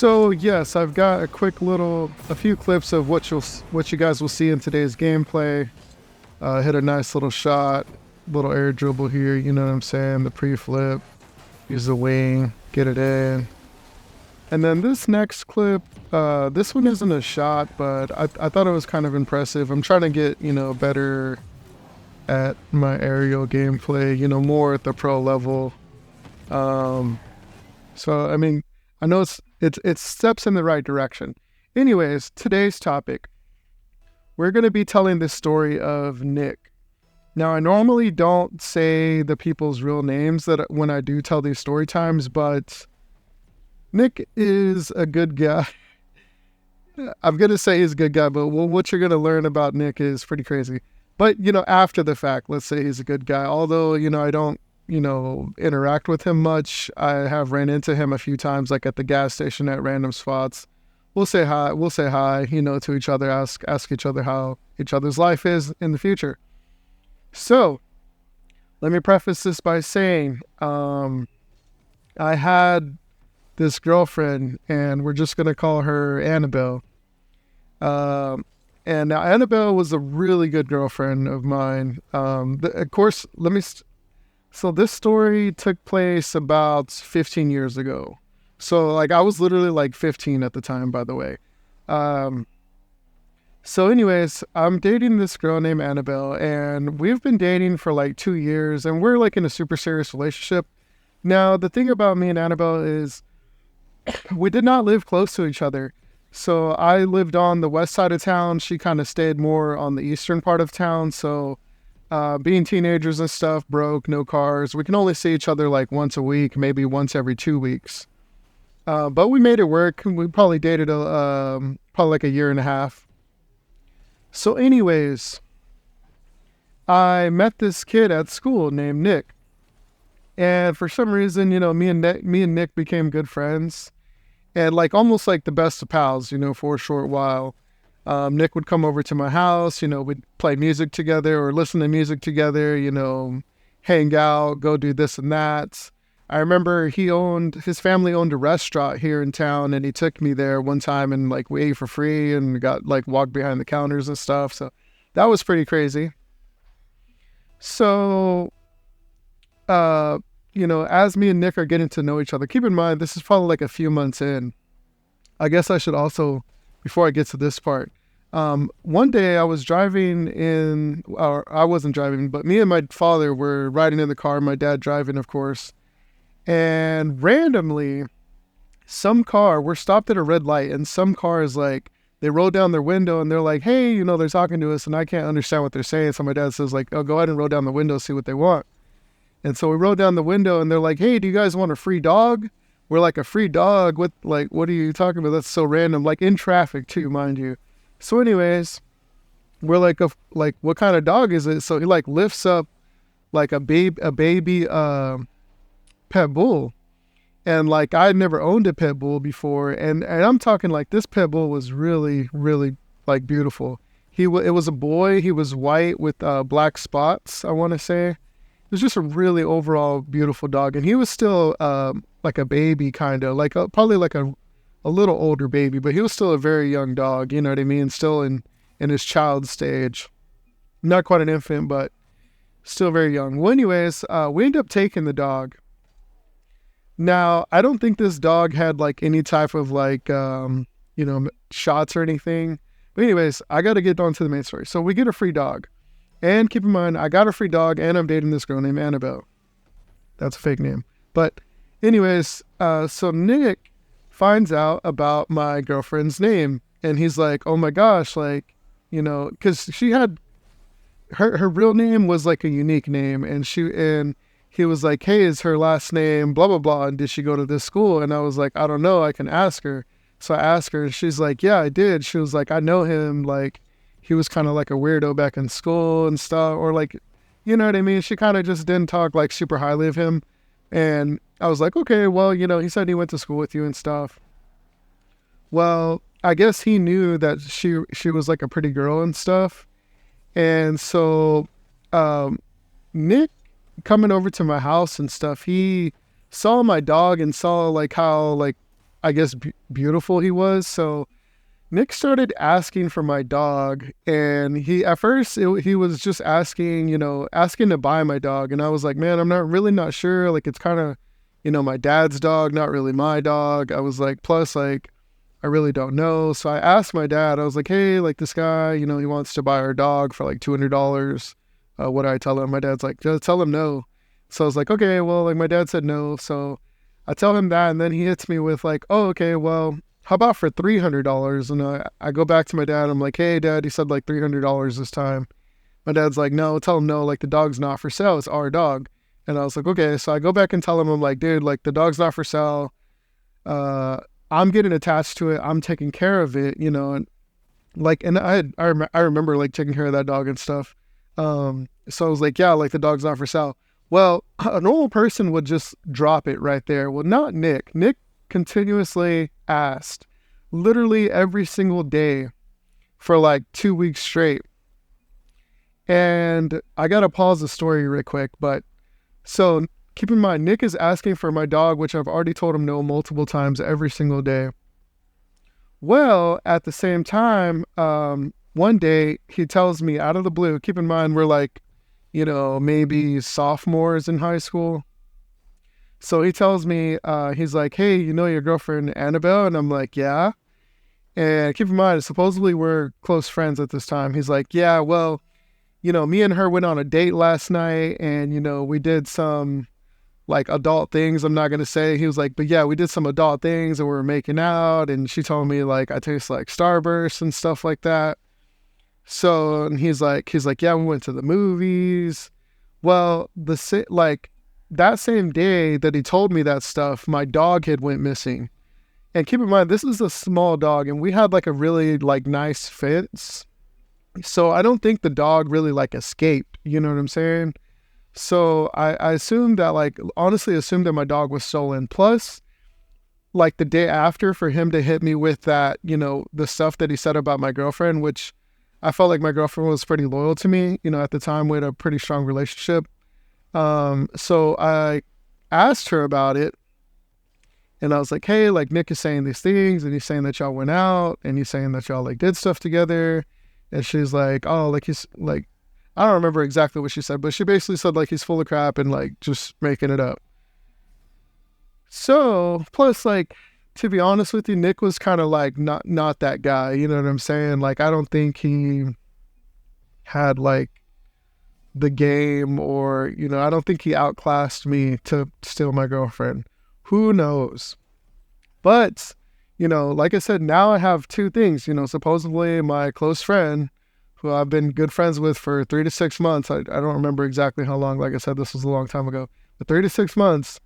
So yes, I've got a few clips of what you guys will see in today's gameplay. Hit a nice little shot, little air dribble here. You know what I'm saying? The pre-flip, use the wing, get it in. And then this next clip, this one isn't a shot, but I thought it was kind of impressive. I'm trying to get better at my aerial gameplay. More at the pro level. Um, So I mean, I know it's steps in the right direction. Anyways, today's topic, we're going to be telling the story of Nick. Now, I normally don't say the people's real names that when I do tell these story times, but Nick is a good guy. I'm going to say he's a good guy, but what you're going to learn about Nick is pretty crazy. But, after the fact, let's say he's a good guy. Although, I don't interact with him much. I have ran into him a few times, like at the gas station at random spots. We'll say hi, to each other, ask each other how each other's life is in the future. So, let me preface this by saying, I had this girlfriend, and we're just going to call her Annabelle. And now Annabelle was a really good girlfriend of mine. Of course, so this story took place about 15 years ago. So I was literally like 15 at the time, by the way. So anyways, I'm dating this girl named Annabelle, and we've been dating for like 2 years, and we're like in a super serious relationship. Now, the thing about me and Annabelle is we did not live close to each other. So I lived on the west side of town. She kind of stayed more on the eastern part of town. So being teenagers and stuff, broke, no cars. We can only see each other like once a week, maybe once every 2 weeks. But we made it work. We probably dated probably like a year and a half. So anyways, I met this kid at school named Nick. And for some reason, me and Nick became good friends. And almost like the best of pals, for a short while. Nick would come over to my house, we'd play music together or listen to music together, hang out, go do this and that. I remember his family owned a restaurant here in town, and he took me there one time, and we ate for free and got walked behind the counters and stuff. So that was pretty crazy. So, as me and Nick are getting to know each other, keep in mind, this is probably like a few months in. I guess I should also, before I get to this part, one day I was or I wasn't driving, but me and my father were riding in the car, my dad driving, of course. And randomly, we're stopped at a red light, and some cars, they roll down their window and they're like, hey, they're talking to us, and I can't understand what they're saying. So my dad says oh, go ahead and roll down the window, see what they want. And so we roll down the window, and they're like, hey, do you guys want a free dog? We're like, a free dog? What are you talking about? That's so random. In traffic too, mind you. So anyways, we're like, what kind of dog is it? So he lifts up a baby pit bull. And I'd never owned a pit bull before. And I'm talking this pit bull was really, really beautiful. It was a boy. He was white with black spots, I want to say. It was just a really overall beautiful dog. And he was still a baby, kind of probably a little older baby, but he was still a very young dog, you know what I mean? Still in his child stage. Not quite an infant, but still very young. Well, anyways, we ended up taking the dog. Now, I don't think this dog had any type of shots or anything. But anyways, I got to get on to the main story. So we get a free dog. And keep in mind, I got a free dog, and I'm dating this girl named Annabelle. That's a fake name. But anyways, so Nick finds out about my girlfriend's name, and he's like, oh my gosh, because she had her real name was a unique name, and he was like, hey, is her last name blah blah blah, and did she go to this school? And I was like, I don't know, I can ask her. So I asked her, and she's like, yeah, I did. She was like, I know him, he was kind of a weirdo back in school and stuff, or you know what I mean? She kind of just didn't talk super highly of him. And I was like, okay, well, he said he went to school with you and stuff. Well, I guess he knew that she was a pretty girl and stuff. And so Nick coming over to my house and stuff, he saw my dog and saw how I guess, beautiful he was. So Nick started asking for my dog, and at first he was just asking, asking to buy my dog. And I was like, man, I'm not sure. Like, it's kind of, my dad's dog, not really my dog. I was like, plus, like, I really don't know. So I asked my dad, I was like, hey, like this guy, he wants to buy our dog for like $200. What do I tell him? My dad's like, just tell him no. So I was like, okay, well, like my dad said no. So I tell him that, and then he hits me with like, oh, okay, well, how about for $300? And I go back to my dad. I'm like, hey, Dad, he said like $300 this time. My dad's like, no, tell him no, like the dog's not for sale. It's our dog. And I was like, okay. So I go back and tell him, I'm like, dude, like the dog's not for sale. I'm getting attached to it. I'm taking care of it, and like, and I remember like taking care of that dog and stuff. So I was like, yeah, like the dog's not for sale. Well, a normal person would just drop it right there. Well, not Nick. Nick continuously asked literally every single day for like 2 weeks straight. And I got to pause the story real quick. But so keep in mind, Nick is asking for my dog, which I've already told him no multiple times every single day. Well, at the same time, one day he tells me out of the blue, keep in mind, we're like, maybe sophomores in high school. So he tells me, he's like, hey, your girlfriend Annabelle? And I'm like, yeah. And keep in mind, supposedly we're close friends at this time. He's like, yeah, well, me and her went on a date last night, and, we did some like adult things. I'm not going to say. He was like, but yeah, we did some adult things and we were making out. And she told me like, I taste like Starburst and stuff like that. So, and he's like, yeah, we went to the movies. Well, that same day that he told me that stuff, my dog had went missing. And keep in mind, this is a small dog, and we had like a really like nice fence. So I don't think the dog really like escaped. You know what I'm saying? So I assumed that, like, honestly assumed that my dog was stolen. Plus, like the day after, for him to hit me with that, the stuff that he said about my girlfriend, which I felt like my girlfriend was pretty loyal to me. At the time we had a pretty strong relationship. So I asked her about it, and I was like, hey, like Nick is saying these things, and he's saying that y'all went out, and he's saying that y'all like did stuff together. And she's like, oh, like he's like, I don't remember exactly what she said, but she basically said like he's full of crap and like just making it up. So plus, like, to be honest with you, Nick was kind of like not that guy. You know what I'm saying? Like, I don't think he had like the game, or I don't think he outclassed me to steal my girlfriend. Who knows? But like I said, now I have two things. Supposedly my close friend, who I've been good friends with for 3 to 6 months. I don't remember exactly how long. Like I said, this was a long time ago. But 3 to 6 months,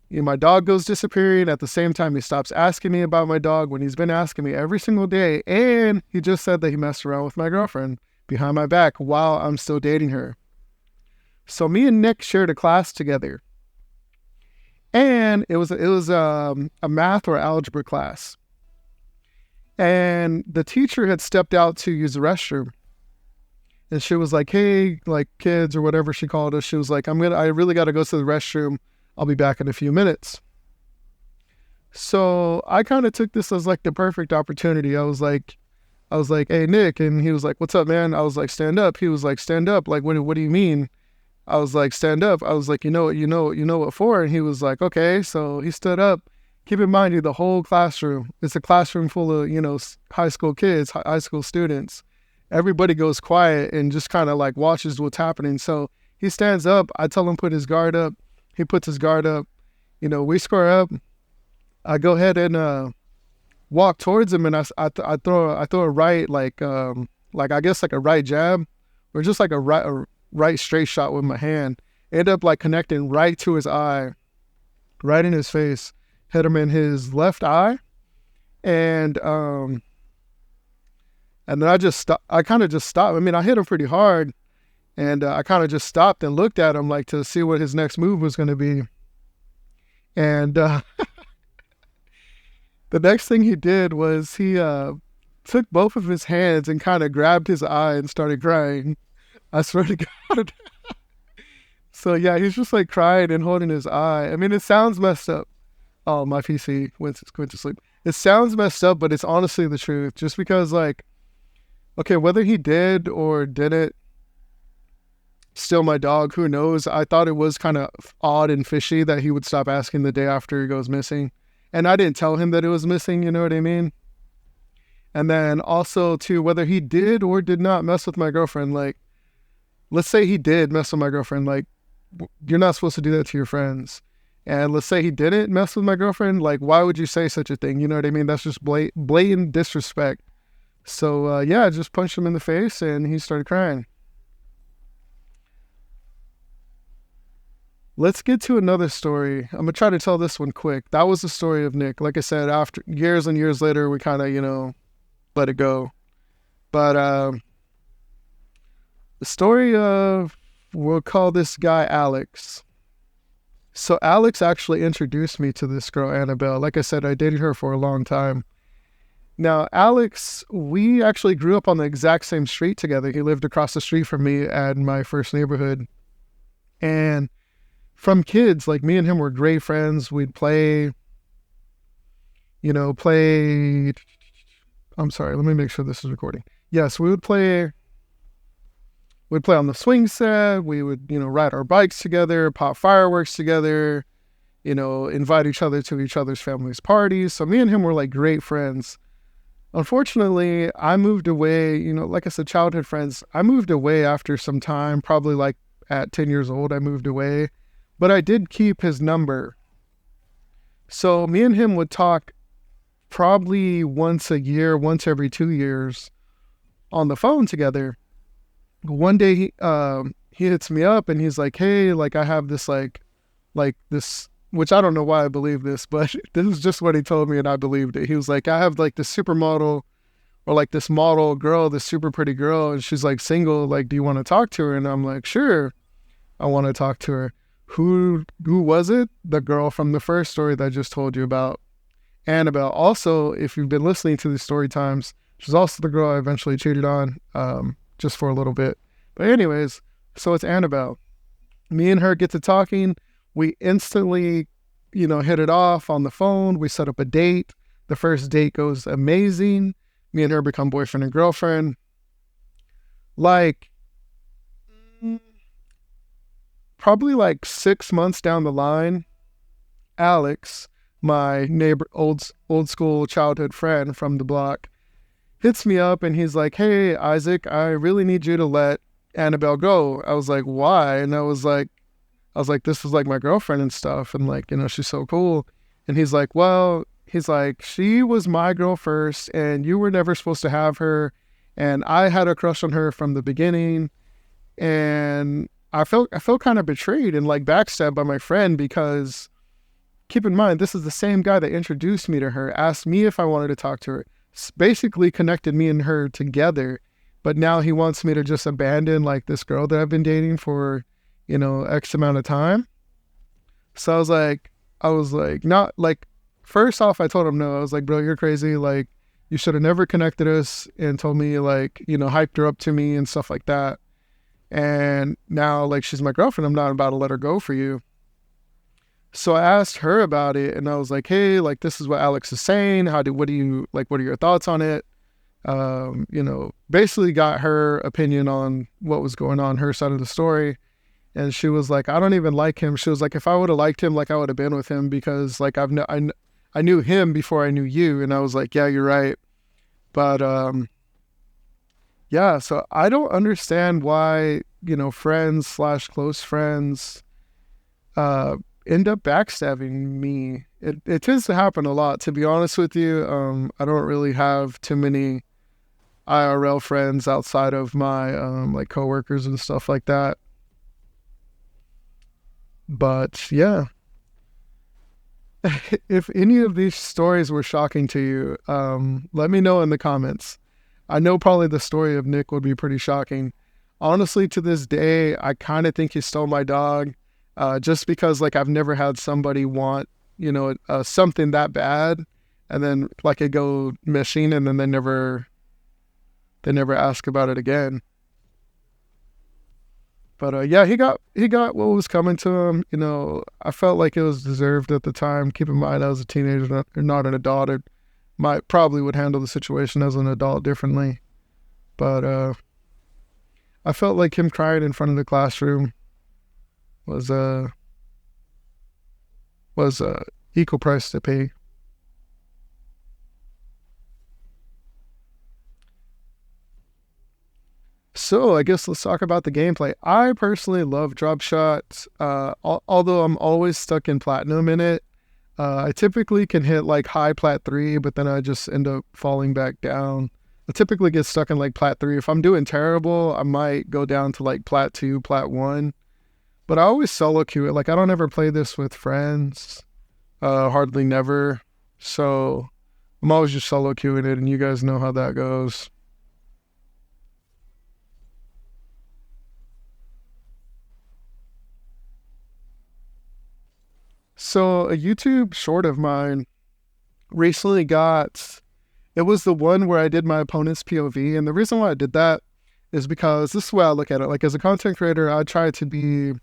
my dog goes disappearing. At the same time, he stops asking me about my dog when he's been asking me every single day. And he just said that he messed around with my girlfriend behind my back while I'm still dating her. So me and Nick shared a class together. And it was a math or algebra class. And the teacher had stepped out to use the restroom. And she was like, hey, like kids, or whatever she called us. She was like, I really got to go to the restroom. I'll be back in a few minutes. So I kind of took this as like the perfect opportunity. I was like, hey, Nick. And he was like, what's up, man? I was like, stand up. He was like, stand up. Like, what do you mean? I was like, stand up. I was like, you know what for? And he was like, okay. So he stood up. Keep in mind, the whole classroom, it's a classroom full of, high school kids, high school students. Everybody goes quiet and just kind of like watches what's happening. So he stands up. I tell him put his guard up. He puts his guard up. We square up. I go ahead and walk towards him, and I throw a right, like I guess like a right jab, or just like a right straight shot with my hand. End up like connecting right to his eye, right in his face. Hit him in his left eye, and then I kind of just stopped. I mean, I hit him pretty hard, and I kind of just stopped and looked at him like to see what his next move was going to be. And the next thing he did was he took both of his hands and kind of grabbed his eye and started crying. I swear to God. So yeah, he's just like crying and holding his eye. I mean, it sounds messed up. Oh, my PC went to sleep. It sounds messed up, but it's honestly the truth. Just because, like, okay, whether he did or didn't steal my dog, who knows? I thought it was kind of odd and fishy that he would stop asking the day after he goes missing. And I didn't tell him that it was missing, you know what I mean? And then also, too, whether he did or did not mess with my girlfriend, like, let's say he did mess with my girlfriend, like, you're not supposed to do that to your friends. And let's say he didn't mess with my girlfriend, like, why would you say such a thing? You know what I mean? That's just blatant disrespect. So, yeah, I just punched him in the face and he started crying. Let's get to another story. I'm going to try to tell this one quick. That was the story of Nick. Like I said, after years and years later, we kind of, let it go. But the story of, we'll call this guy Alex. So Alex actually introduced me to this girl, Annabelle. Like I said, I dated her for a long time. Now, Alex, we actually grew up on the exact same street together. He lived across the street from me at my first neighborhood. And from kids, like, me and him were great friends. We'd play, I'm sorry, let me make sure this is recording. Yes, we'd play on the swing set. We would, ride our bikes together, pop fireworks together, invite each other to each other's families' parties. So me and him were like great friends. Unfortunately, I moved away, like I said, childhood friends. I moved away after some time, probably like at 10 years old, I moved away, but I did keep his number. So me and him would talk probably once a year, once every 2 years on the phone together. One day he hits me up and he's like, hey, like, I have this like this, which I don't know why I believe this, but this is just what he told me and I believed it. He was like, I have like this supermodel or like this model girl, this super pretty girl, and she's like single, like, do you want to talk to her? And I'm like, sure, I want to talk to her. Who was it? The girl from the first story that I just told you about, Annabelle. Also, if you've been listening to these story times, she's also the girl I eventually cheated on, just for a little bit. But anyways, so it's Annabelle. Me and her get to talking. We instantly, hit it off on the phone. We set up a date. The first date goes amazing. Me and her become boyfriend and girlfriend. Like, probably like 6 months down the line, Alex, my neighbor, old school childhood friend from the block, hits me up and he's like, hey, Isaac, I really need you to let Annabelle go. I was like, why? And I was like, this is like my girlfriend and stuff. And like, she's so cool. And he's like, she was my girl first and you were never supposed to have her. And I had a crush on her from the beginning. And I felt kind of betrayed and like backstabbed by my friend because, keep in mind, this is the same guy that introduced me to her, asked me if I wanted to talk to her, basically connected me and her together. But now he wants me to just abandon like this girl that I've been dating for, X amount of time. So I was like, not like, first off, I told him no. I was like, bro, you're crazy. Like, you should have never connected us and told me, like, hyped her up to me and stuff like that. And now, like, she's my girlfriend. I'm not about to let her go for you. So I asked her about it and I was like, hey, like, this is what Alex is saying. What are your thoughts on it? Basically got her opinion on what was going on, her side of the story. And she was like, I don't even like him. She was like, if I would have liked him, like, I would have been with him because like I knew him before I knew you. And I was like, yeah, you're right. But, yeah, so I don't understand why, friends / close friends, end up backstabbing me. It tends to happen a lot, to be honest with you. I don't really have too many IRL friends outside of my, like, coworkers and stuff like that. But yeah, if any of these stories were shocking to you, let me know in the comments. I know probably the story of Nick would be pretty shocking. Honestly, to this day, I kind of think he stole my dog, just because like I've never had somebody want, something that bad and then like it go missing and then they never ask about it again. But yeah, he got what was coming to him. You know, I felt like it was deserved at the time. Keep in mind, I was a teenager, not an adult. I might probably would handle the situation as an adult differently. But I felt like him crying in front of the classroom was equal price to pay. So I guess let's talk about the gameplay. I personally love drop shots. Although I'm always stuck in platinum in it, I typically can hit like high plat 3, but then I just end up falling back down. I typically get stuck in like plat 3. If I'm doing terrible, I might go down to like plat 2, plat 1. But I always solo queue it. Like I don't ever play this with friends, hardly never. So I'm always just solo queuing it, and you guys know how that goes. So a YouTube short of mine recently got, it was the one where I did my opponent's POV. And the reason why I did that is because this is the way I look at it. Like as a content creator, I try to be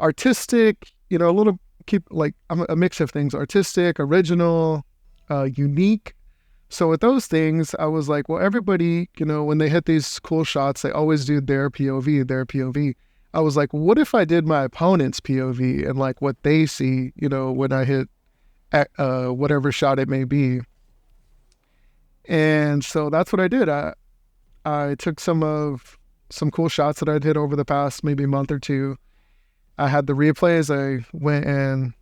artistic, you know, a little, keep like I'm a mix of things, artistic, original, unique. So with those things, I was like, well, everybody, you know, when they hit these cool shots, they always do their POV, their POV. I was like, what if I did my opponent's POV and like what they see, you know, when I hit whatever shot it may be. And so that's what I did. I took some cool shots that I'd hit over the past maybe month or two. I had the replays. I went and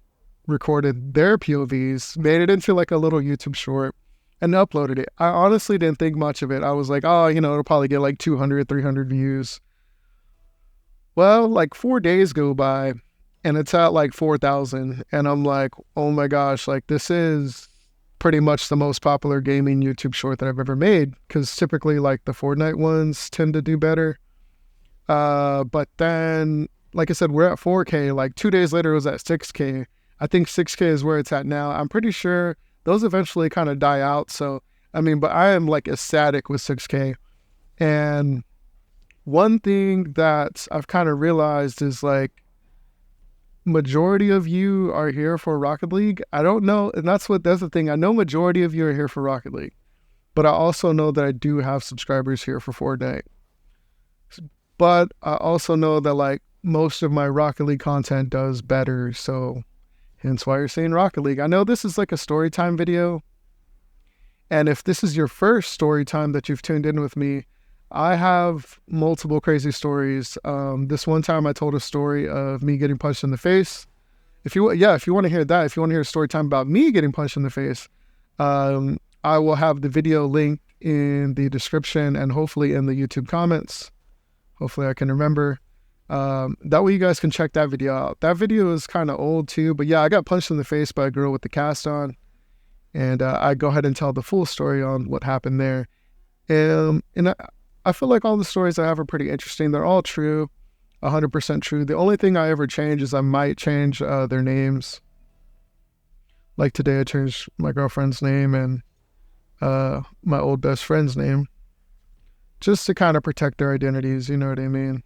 recorded their POVs, made it into like a little YouTube short, and uploaded it. I honestly didn't think much of it. I was like, oh, you know, it'll probably get like 200, 300 views. Well, like 4 days go by and it's at like 4,000. And I'm like, oh my gosh, like this is pretty much the most popular gaming YouTube short that I've ever made. Because typically like the Fortnite ones tend to do better. But then, like I said, we're at 4K. Like 2 days later, it was at 6K. I think 6K is where it's at now. I'm pretty sure those eventually kind of die out. So, I mean, but I am like ecstatic with 6K. And one thing that I've kind of realized is like, majority of you are here for Rocket League. I don't know. And that's the thing. I know majority of you are here for Rocket League, but I also know that I do have subscribers here for Fortnite. But I also know that like most of my Rocket League content does better. So hence why you're saying Rocket League. I know this is like a story time video. And if this is your first story time that you've tuned in with me, I have multiple crazy stories. This one time I told a story of me getting punched in the face. If you want to hear that, if you want to hear a story time about me getting punched in the face, I will have the video linked in the description and hopefully in the YouTube comments. Hopefully I can remember. That way you guys can check that video out. That video is kind of old too, but yeah, I got punched in the face by a girl with the cast on. And I go ahead and tell the full story on what happened there. And I feel like all the stories I have are pretty interesting. They're all true, 100% true. The only thing I ever change is I might change their names. Like today I changed my girlfriend's name and my old best friend's name. Just to kind of protect their identities, you know what I mean?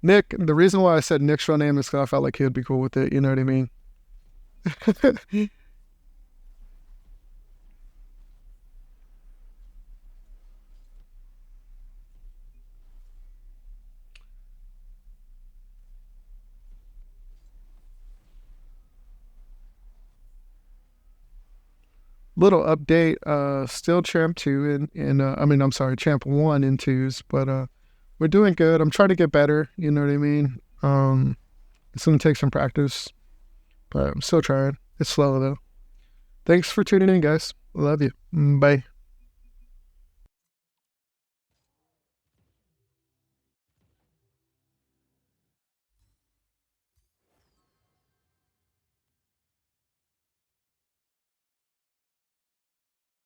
Nick, the reason why I said Nick's real name is because I felt like he would be cool with it, you know what I mean? Little update, still champ 2 champ 1 in 2s, but we're doing good. I'm trying to get better, you know what I mean? It's gonna take some practice, but I'm still trying. It's slow though. Thanks for tuning in, guys. Love you. Bye.